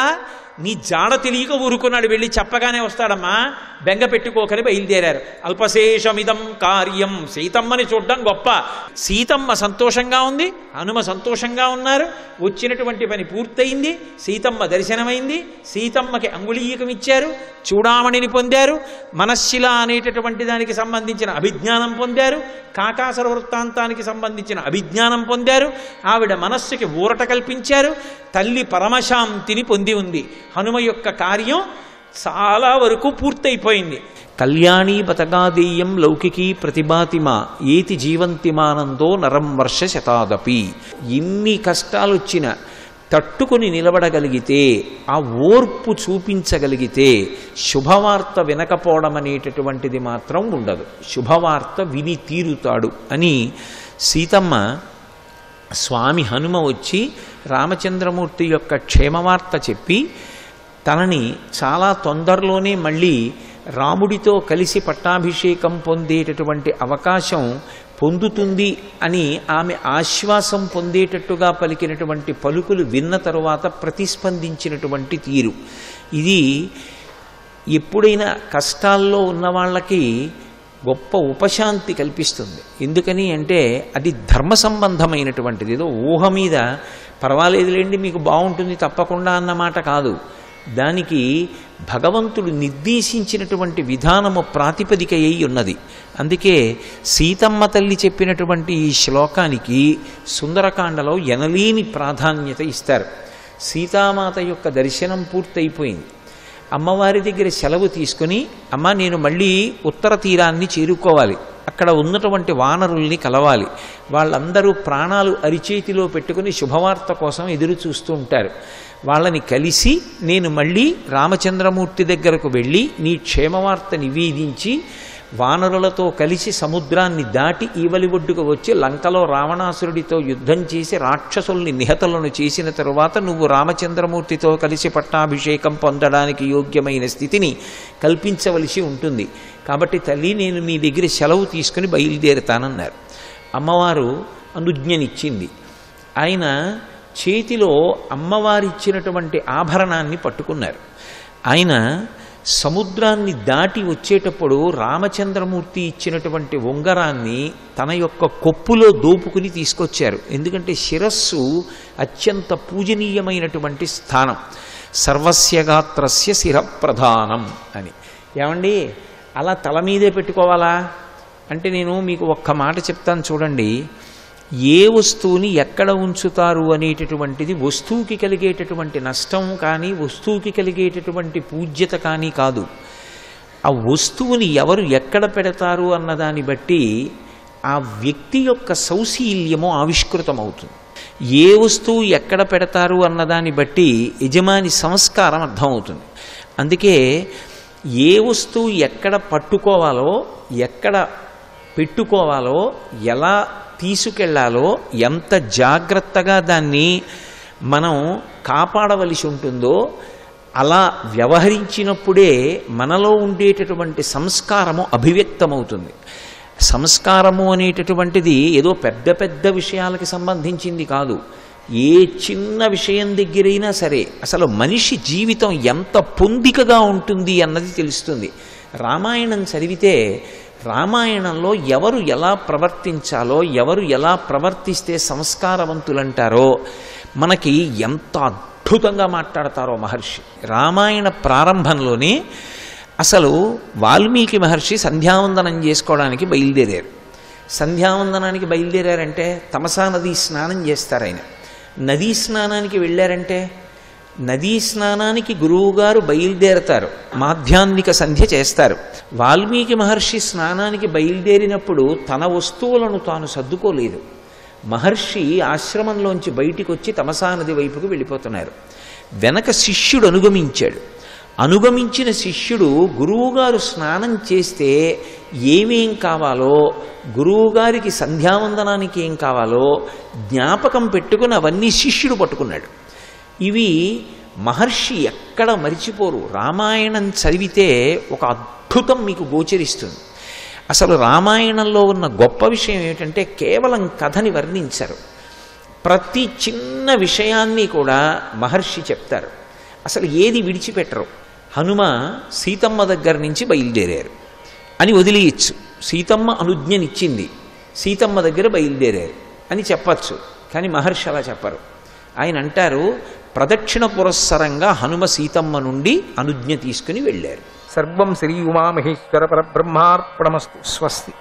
నీ జాడ తెలియక ఊరుకున్నాడు, వెళ్ళి చెప్పగానే వస్తాడమ్మా, బెంగ పెట్టుకోకని బయలుదేరారు. అల్పశేషమిదం కార్యం. సీతమ్మని చూడడం గొప్ప. సీతమ్మ సంతోషంగా ఉంది, హనుమ సంతోషంగా ఉన్నారు. వచ్చినటువంటి పని పూర్తయింది, సీతమ్మ దర్శనమైంది, సీతమ్మకి అంగుళీయకం ఇచ్చారు, చూడామణిని పొందారు, మనశ్శిల అనేటటువంటి దానికి సంబంధించిన అభిజ్ఞానం పొందారు, కాకాసుర వృత్తాంతానికి సంబంధించిన అభిజ్ఞానం పొందారు, ఆవిడ మనస్సుకి ఊరట కల్పించారు, తల్లి పరమశాంతిని పొంది ఉంది. హనుమ యొక్క కార్యం చాలా వరకు పూర్తయిపోయింది. కళ్యాణీ బతగాదీయం లౌకికీ ప్రతిభాతిమా ఏతి జీవంతిమానందో నరం వర్ష శతాదపి. ఎన్ని కష్టాలు వచ్చినా తట్టుకుని నిలబడగలిగితే, ఆ ఓర్పు చూపించగలిగితే శుభవార్త వినకపోవడం అనేటటువంటిది మాత్రం ఉండదు. శుభవార్త విని తీరుతాడు అని సీతమ్మ, స్వామి హనుమ వచ్చి రామచంద్రమూర్తి యొక్క క్షేమవార్త చెప్పి తనని చాలా తొందరలోనే మళ్ళీ రాముడితో కలిసి పట్టాభిషేకం పొందేటటువంటి అవకాశం పొందుతుంది అని ఆమె ఆశ్వాసం పొందేటట్టుగా పలికినటువంటి పలుకులు విన్న తరువాత ప్రతిస్పందించినటువంటి తీరు ఇది. ఎప్పుడైనా కష్టాల్లో ఉన్న వాళ్ళకి గొప్ప ఉపశాంతి కల్పిస్తుంది. ఎందుకని అంటే అది ధర్మ సంబంధమైనటువంటిది. ఏదో ఊహ మీద పర్వాలేదులేండి మీకు బాగుంటుంది తప్పకుండా అన్నమాట కాదు. దానికి భగవంతుడు నిర్దేశించినటువంటి విధానము ప్రాతిపదిక అయి ఉన్నది. అందుకే సీతమ్మ తల్లి చెప్పినటువంటి ఈ శ్లోకానికి సుందరకాండలో ఎనలేని ప్రాధాన్యత ఇస్తారు. సీతామాత యొక్క దర్శనం పూర్తయిపోయింది. అమ్మవారి దగ్గర సెలవు తీసుకుని, అమ్మ నేను మళ్ళీ ఉత్తర తీరాన్ని చేరుకోవాలి, అక్కడ ఉన్నటువంటి వానరుల్ని కలవాలి, వాళ్ళందరూ ప్రాణాలు అరిచేతిలో పెట్టుకుని శుభవార్త కోసం ఎదురు చూస్తూ ఉంటారు, వాళ్ళని కలిసి నేను మళ్ళీ రామచంద్రమూర్తి దగ్గరకు వెళ్ళి నీ క్షేమవార్త నివేదించి వానరులతో కలిసి సముద్రాన్ని దాటి ఈవలి ఒడ్డుకు వచ్చి లంకలో రావణాసురుడితో యుద్ధం చేసి రాక్షసుల్ని నిహతలను చేసిన తరువాత నువ్వు రామచంద్రమూర్తితో కలిసి పట్టాభిషేకం పొందడానికి యోగ్యమైన స్థితిని కల్పించవలసి ఉంటుంది. కాబట్టి తల్లి నేను మీ దగ్గర సెలవు తీసుకుని బయలుదేరుతానన్నారు. అమ్మవారు అనుజ్ఞనిచ్చింది. ఆయన చేతిలో అమ్మవారిచ్చినటువంటి ఆభరణాన్ని పట్టుకున్నారు. ఆయన సముద్రాన్ని దాటి వచ్చేటప్పుడు రామచంద్రమూర్తి ఇచ్చినటువంటి ఉంగరాన్ని తన యొక్క కొప్పులో దోపుకుని తీసుకొచ్చారు. ఎందుకంటే శిరస్సు అత్యంత పూజనీయమైనటువంటి స్థానం. సర్వస్యగాత్రస్య శిరప్రధానం అని. ఏమండి అలా తల మీదే పెట్టుకోవాలా అంటే నేను మీకు ఒక్క మాట చెప్తాను చూడండి. ఏ వస్తువుని ఎక్కడ ఉంచుతారు అనేటటువంటిది వస్తువుకి కలిగేటటువంటి నష్టం కానీ వస్తువుకి కలిగేటటువంటి పూజ్యత కానీ కాదు. ఆ వస్తువుని ఎవరు ఎక్కడ పెడతారు అన్నదాన్ని బట్టి ఆ వ్యక్తి యొక్క సౌశీల్యము ఆవిష్కృతమవుతుంది. ఏ వస్తువు ఎక్కడ పెడతారు అన్నదాన్ని బట్టి యజమాని సంస్కారం అర్థమవుతుంది. అందుకే ఏ వస్తువు ఎక్కడ పట్టుకోవాలో, ఎక్కడ పెట్టుకోవాలో, ఎలా తీసుకెళ్లాలో, ఎంత జాగ్రత్తగా దాన్ని మనం కాపాడవలసి ఉంటుందో అలా వ్యవహరించినప్పుడే మనలో ఉండేటటువంటి సంస్కారము అభివ్యక్తమవుతుంది. సంస్కారము అనేటటువంటిది ఏదో పెద్ద పెద్ద విషయాలకి సంబంధించింది కాదు. ఏ చిన్న విషయం దగ్గరైనా సరే అసలు మనిషి జీవితం ఎంత పొందికగా ఉంటుంది అన్నది తెలుస్తుంది. రామాయణం చదివితే రామాయణంలో ఎవరు ఎలా ప్రవర్తించాలో, ఎవరు ఎలా ప్రవర్తిస్తే సంస్కారవంతులంటారో మనకి ఎంత అద్భుతంగా మాట్లాడతారో మహర్షి. రామాయణ ప్రారంభంలోనే అసలు వాల్మీకి మహర్షి సంధ్యావందనం చేసుకోవడానికి బయలుదేరారు. సంధ్యావందనానికి బయలుదేరారంటే తమసా నదీ స్నానం చేస్తారు ఆయన. నదీ స్నానానికి వెళ్ళారంటే నదీ స్నానానికి గురువుగారు బయలుదేరతారు, మాధ్యాహ్నిక సంధ్య చేస్తారు. వాల్మీకి మహర్షి స్నానానికి బయలుదేరినప్పుడు తన వస్తువులను తాను సర్దుకోలేదు. మహర్షి ఆశ్రమంలోంచి బయటికి వచ్చి తమసా నది వైపుకు వెళ్ళిపోతున్నారు. వెనక శిష్యుడు అనుగమించాడు. అనుగమించిన శిష్యుడు గురువుగారు స్నానం చేస్తే ఏమేం కావాలో, గురువుగారికి సంధ్యావందనానికి ఏం కావాలో జ్ఞాపకం పెట్టుకుని అవన్నీ శిష్యుడు పట్టుకున్నాడు. ఇవి మహర్షి ఎక్కడ మరిచిపోరు. రామాయణం చదివితే ఒక అద్భుతం మీకు గోచరిస్తుంది. అసలు రామాయణంలో ఉన్న గొప్ప విషయం ఏమిటంటే కేవలం కథని వర్ణించరు. ప్రతి చిన్న విషయాన్ని కూడా మహర్షి చెప్తారు. అసలు ఏది విడిచిపెట్టరు. హనుమ సీతమ్మ దగ్గర నుంచి బయలుదేరారు అని వదిలేయచ్చు. సీతమ్మ అనుజ్ఞనిచ్చింది, సీతమ్మ దగ్గర బయలుదేరారు అని చెప్పచ్చు. కానీ మహర్షి అలా చెప్పరు. ఆయన అంటారు ప్రదక్షిణ పురస్సరంగా హనుమ సీతమ్మ నుండి అనుజ్ఞ తీసుకుని వెళ్ళారు. సర్వం శ్రీ ఉమామహేశ్వర పరబ్రహ్మార్పణమస్తు. స్వస్తి.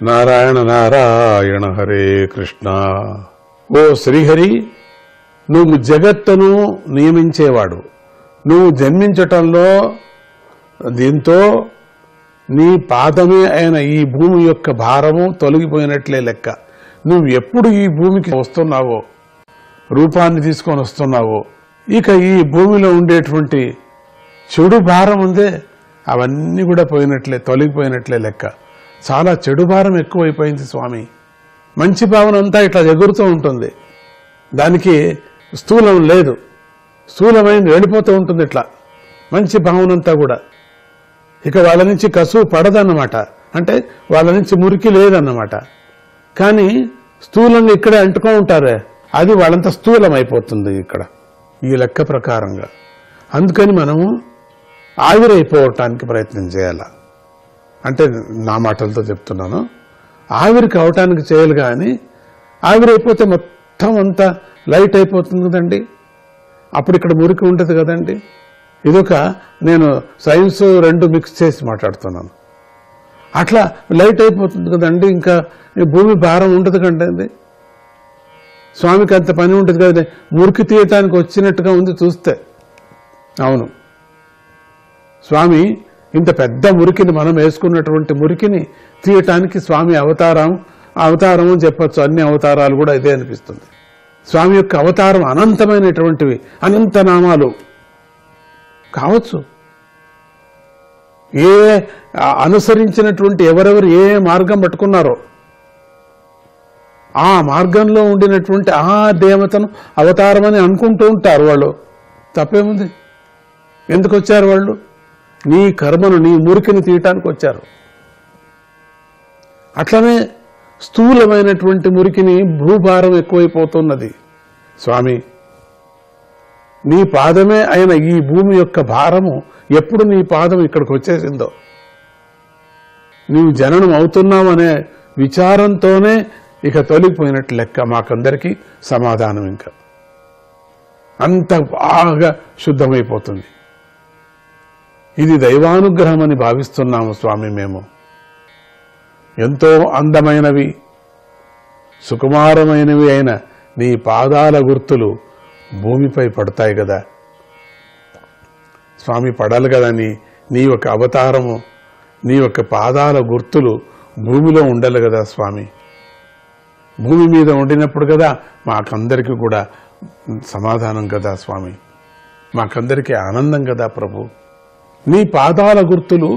నారాయణ నారాయణ హరే కృష్ణ. ఓ శ్రీహరి, నువ్వు జగత్తును నియమించేవాడు. నువ్వు జన్మించటంలో దీంతో నీ పాదమే అయిన ఈ భూమి యొక్క భారము తొలగిపోయినట్లే లెక్క. నువ్వు ఎప్పుడు ఈ భూమికి వస్తున్నావో, రూపాన్ని తీసుకొని వస్తున్నావో, ఇక ఈ భూమిలో ఉండేటువంటి చెడు భారం ఉందే అవన్నీ కూడా పోయినట్లే, తొలగిపోయినట్లే లెక్క. చాలా చెడు భారం ఎక్కువైపోయింది స్వామి. మంచి భావన అంతా ఇట్లా ఎగురుతూ ఉంటుంది, దానికి స్థూలం లేదు, స్థూలమైంది వెళ్ళిపోతూ ఉంటుంది. ఇట్లా మంచి భావన అంతా కూడా ఇక వాళ్ళ నుంచి కసువు పడదన్నమాట. అంటే వాళ్ళ నుంచి మురికి లేదన్నమాట. కానీ స్థూలంగా ఇక్కడే అంటుకో ఉంటారే, అది వాళ్ళంత స్థూలం అయిపోతుంది ఇక్కడ ఈ లెక్క ప్రకారంగా. అందుకని మనము ఆవిరైపోవటానికి ప్రయత్నం చేయాల. అంటే నా మాటలతో చెప్తున్నాను, ఆవిరి కావటానికి చేయాలి. కానీ ఆవిరైపోతే మొత్తం అంతా లైట్ అయిపోతుంది కదండి, అప్పుడు ఇక్కడ మురికి ఉంటుంది కదండి. ఇదొక నేను సైన్స్ రెండు మిక్స్ చేసి మాట్లాడుతున్నాను. అట్లా లైట్ అయిపోతుంది కదండి, ఇంకా భూమి భారం ఉండదు కండి. స్వామికి అంత పని ఉంటుంది కదండి, మురికి తీయటానికి వచ్చినట్టుగా ఉంది చూస్తే. అవును, స్వామి ఇంత పెద్ద మురికిని, మనం వేసుకున్నటువంటి మురికిని తీయటానికి స్వామి అవతారము చెప్పచ్చు. అన్ని అవతారాలు కూడా ఇదే అనిపిస్తుంది. స్వామి యొక్క అవతారం అనంతమైనటువంటివి, అనంత నామాలు కావచ్చు. ఏ అనుసరించినటువంటి ఎవరెవరు ఏ మార్గం పట్టుకున్నారో ఆ మార్గంలో ఉండినటువంటి ఆ దేవతను అవతారమని అనుకుంటూ ఉంటారు వాళ్ళు. తప్పేముంది? ఎందుకు వచ్చారు వాళ్ళు? నీ కర్మను, నీ మురికిని తీయటానికి వచ్చారు. అట్లనే స్థూలమైనటువంటి మురికిని భూభారం ఎక్కువైపోతున్నది. స్వామి, నీ పాదమే అయిన ఈ భూమి యొక్క భారము ఎప్పుడు నీ పాదం ఇక్కడికి వచ్చేసిందో, నీవు జననం అవుతున్నావనే విచారంతోనే ఇక తొలగిపోయినట్టు లెక్క. మాకందరికీ సమాధానం ఇంకా అంత బాగా శుద్ధమైపోతుంది. ఇది దైవానుగ్రహం అని భావిస్తున్నాము స్వామి. మేము ఎంతో అందమైనవి, సుకుమారమైనవి అయిన నీ పాదాల గుర్తులు భూమిపై పడతాయి కదా స్వామి. పడాలి కదా, నీ యొక్క అవతారము, నీ యొక్క పాదాల గుర్తులు భూమిలో ఉండాలి కదా స్వామి. భూమి మీద ఉండినప్పుడు కదా మాకందరికీ కూడా సమాధానం కదా స్వామి, మాకందరికీ ఆనందం కదా ప్రభు. నీ పాదాల గుర్తులు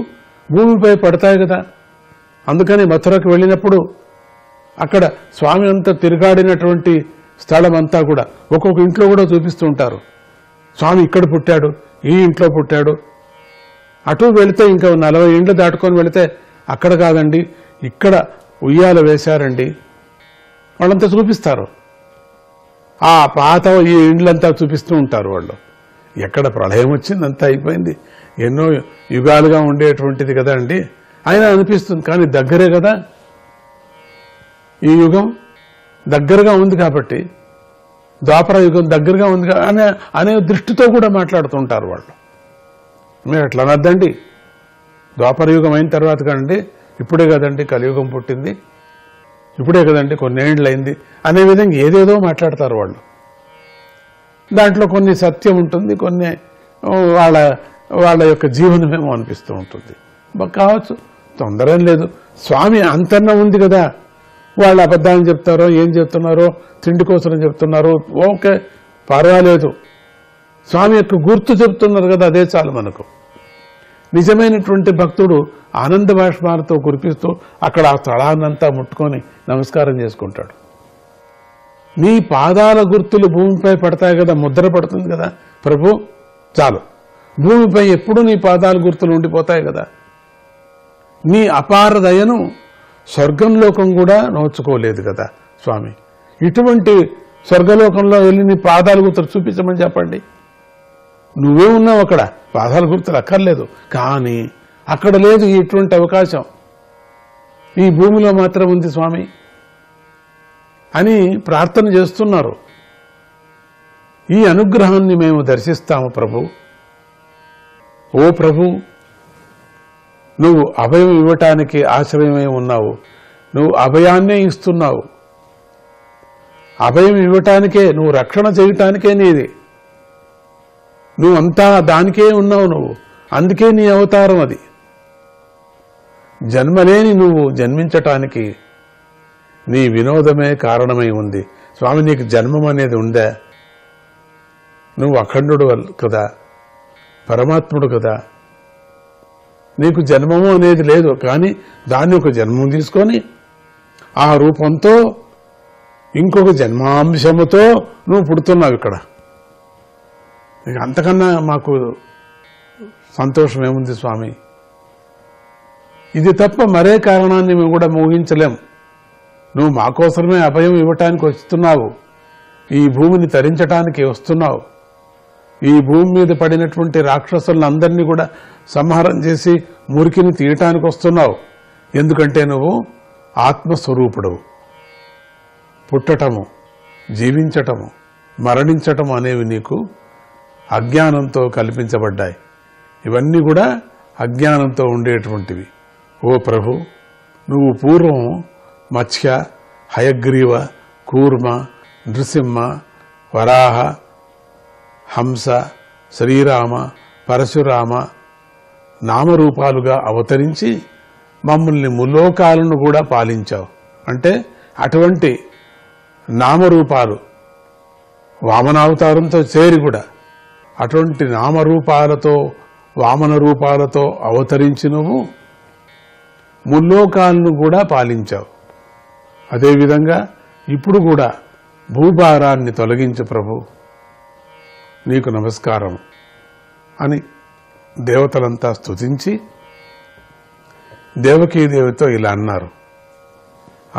భూమిపై పడతాయి కదా. అందుకని మథురకు వెళ్ళినప్పుడు అక్కడ స్వామి అంతా తిరుగాడినటువంటి స్థలం అంతా కూడా ఒక్కొక్క ఇంట్లో కూడా చూపిస్తూ ఉంటారు. స్వామి ఇక్కడ పుట్టాడు, ఈ ఇంట్లో పుట్టాడు. అటు వెళితే ఇంకా 40 ఇండ్లు దాటుకొని వెళితే అక్కడ కాదండి, ఇక్కడ ఉయ్యాల వేశారండి, వాళ్ళంతా చూపిస్తారు. ఆ పాత ఈ ఇండ్లంతా చూపిస్తూ ఉంటారు వాళ్ళు. ఎక్కడ ప్రళయం వచ్చింది, అంతా అయిపోయింది, ఎన్నో యుగాలుగా ఉండేటువంటిది కదా అండి అయినా అనిపిస్తుంది. కానీ దగ్గరే కదా, ఈ యుగం దగ్గరగా ఉంది కాబట్టి, ద్వాపర యుగం దగ్గరగా ఉంది అనే దృష్టితో కూడా మాట్లాడుతుంటారు వాళ్ళు. మీరు ఎట్లా అనద్దండి, ద్వాపర యుగం అయిన తర్వాత కాదండి, ఇప్పుడే కదండి కలియుగం పుట్టింది, ఇప్పుడే కదండి కొన్నేళ్ళైంది అనే విధంగా ఏదేదో మాట్లాడతారు వాళ్ళు. దాంట్లో కొన్ని సత్యం ఉంటుంది, కొన్ని వాళ్ళ యొక్క జీవనమేమో అనిపిస్తూ ఉంటుంది. కావచ్చు, తొందరేం లేదు. స్వామి అంతన్నా ఉంది కదా, వాళ్ళు అబద్ధాలు చెప్తారో ఏం చెప్తున్నారో, తిండి కోసం చెప్తున్నారో, ఓకే పర్వాలేదు. స్వామి యొక్క గుర్తు చెప్తున్నారు కదా, అదే చాలు మనకు. నిజమైనటువంటి భక్తుడు ఆనంద బాష్పాలతో కురిపిస్తూ అక్కడ ఆ స్థలాన్నంతా ముట్టుకొని నమస్కారం చేసుకుంటాడు. నీ పాదాల గుర్తులు భూమిపై పడతాయి కదా, ముద్ర పడుతుంది కదా ప్రభు, చాలు. భూమిపై ఎప్పుడు నీ పాదాల గుర్తులు ఉండిపోతాయి కదా. నీ అపార దయను స్వర్గంలోకం కూడా నోచుకోలేదు కదా స్వామి. ఇటువంటి స్వర్గలోకంలో వెళ్ళి నీ పాదాల గుర్తులు చూపించమని చెప్పండి. నువ్వే ఉన్నావు అక్కడ, పాదాల గుర్తులు అక్కర్లేదు. కానీ అక్కడ లేదు ఇటువంటి అవకాశం, ఈ భూమిలో మాత్రం ఉంది స్వామి అని ప్రార్థన చేస్తున్నారు. ఈ అనుగ్రహాన్ని మేము దర్శిస్తాము ప్రభు. ఓ ప్రభు, నువ్వు అభయం ఇవ్వటానికి ఆశ్రయమై ఉన్నావు, నువ్వు అభయాన్నే ఇస్తున్నావు. అభయం ఇవ్వటానికే, నువ్వు రక్షణ చేయటానికే నీది, నువ్వంతా దానికే ఉన్నావు నువ్వు. అందుకే నీ అవతారం అది. జన్మలేని నువ్వు జన్మించటానికి నీ వినోదమే కారణమై ఉంది స్వామి. నీకు జన్మం అనేది ఉందా? నువ్వు అఖండుడు కదా, పరమాత్ముడు కదా, నీకు జన్మము అనేది లేదు. కానీ దాన్ని ఒక జన్మం తీసుకొని ఆ రూపంతో ఇంకొక జన్మాంశముతో నువ్వు పుడుతున్నావు ఇక్కడ. ఇక అంతకన్నా మాకు సంతోషం ఏముంది స్వామి? ఇది తప్ప మరే కారణాన్ని మేము కూడా ఊహించలేం. నువ్వు మా కోసమే అభయం ఇవ్వటానికి వస్తున్నావు, ఈ భూమిని తరించటానికి వస్తున్నావు, ఈ భూమి మీద పడినటువంటి రాక్షసులందరినీ కూడా సంహారం చేసి మురికిని తీయటానికి వస్తున్నావు. ఎందుకంటే నువ్వు ఆత్మస్వరూపుడవు. పుట్టటము, జీవించటము, మరణించటము అనేవి నీకు అజ్ఞానంతో కల్పించబడ్డాయి. ఇవన్నీ కూడా అజ్ఞానంతో ఉండేటువంటివి. ఓ ప్రభు, నువ్వు పూర్వం మత్స్య, హయగ్రీవ, కూర్మ, నృసింహ, వరాహ, హంస, శ్రీరామ, పరశురామ నామరూపాలుగా అవతరించి మమ్మల్ని ముల్లోకాలను కూడా పాలించావు. అంటే అటువంటి నామరూపాలు వామనావతారంతో చేరి కూడా అటువంటి నామరూపాలతో వామన రూపాలతో అవతరించి నువ్వు ముల్లోకాలను కూడా పాలించావు. అదేవిధంగా ఇప్పుడు కూడా భూభారాన్ని తొలగించు ప్రభు, నీకు నమస్కారం అని దేవతలంతా స్తుతించి దేవకీదేవితో ఇలా అన్నారు.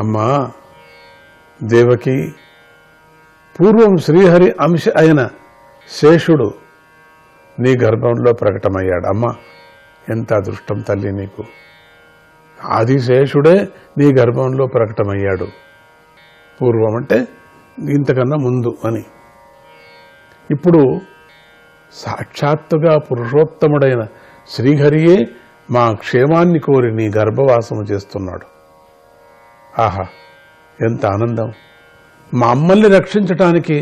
అమ్మా దేవకి, పూర్వం శ్రీహరి అంశ అయిన శేషుడు నీ గర్భంలో ప్రకటమయ్యాడు. అమ్మా ఎంత అదృష్టం తల్లి నీకు. ఆదిశేషుడే నీ గర్భంలో ప్రకటమయ్యాడు. పూర్వం అంటే ఇంతకన్నా ముందు అని. ఇప్పుడు సాక్షాత్తుగా పురుషోత్తముడైన శ్రీహరియే మా క్షేమాన్ని కోరి నీ గర్భవాసము చేస్తున్నాడు. ఆహా ఎంత ఆనందం! మా అమ్మల్ని రక్షించటానికి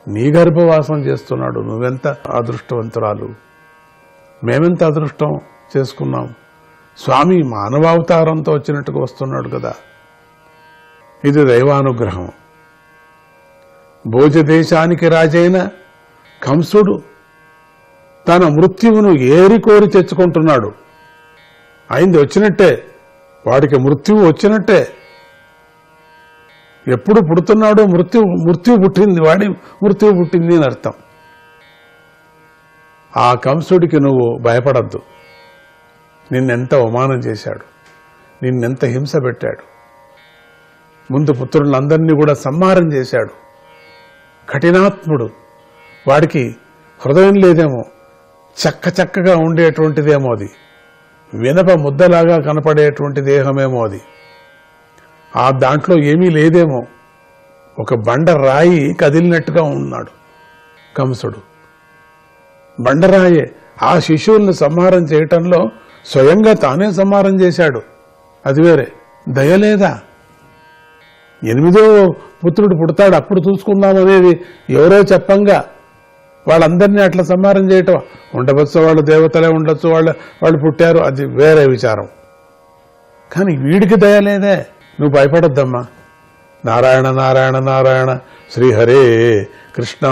నీ గర్భవాసం చేస్తున్నాడు. నువ్వెంత అదృష్టవంతురాలు, మేమెంత అదృష్టం చేసుకున్నాం. స్వామి మానవావతారంతో వచ్చినట్టుగా వస్తున్నాడు కదా, ఇది దైవానుగ్రహం. భోజదేశానికి రాజైన కంసుడు తన మృత్యువును ఏరి కోరి తెచ్చుకుంటున్నాడు. అయింది వచ్చినట్టే, వాడికి మృత్యువు వచ్చినట్టే. ఎప్పుడు పుడుతున్నాడో మృత్యువు పుట్టింది, వాడి మృత్యువు పుట్టింది అని అర్థం. ఆ కంసుడికి నువ్వు భయపడద్దు. నిన్నెంత అవమానం చేశాడు, నిన్నెంత హింస పెట్టాడు. ముందు పుత్రులందరినీ కూడా సంహారం చేశాడు. కఠినాత్ముడు, వాడికి హృదయం లేదేమో, చక్కగా ఉండేటువంటిదేమో అది, వినప ముద్దలాగా కనపడేటువంటి దేహమేమో అది. ఆ దాంట్లో ఏమీ లేదేమో, ఒక బండరాయి కదిలినట్టుగా ఉన్నాడు కంసుడు. బండరాయే ఆ శిశువుల్ని సంహారం చేయటంలో స్వయంగా తానే సంహారం చేశాడు. అది వేరే. దయలేదా? 8వ పుత్రుడు పుడతాడు అప్పుడు చూసుకుందాం అనేది ఎవరో చెప్పంగా వాళ్ళందరినీ అట్లా సంహారం చేయటం. ఉండవచ్చు, వాళ్ళు దేవతలే ఉండొచ్చు, వాళ్ళు పుట్టారు, అది వేరే విచారం. కానీ వీడికి దయలేదే. నువ్వు భయపడొద్దమ్మా. నారాయణ నారాయణ నారాయణ శ్రీహరే కృష్ణ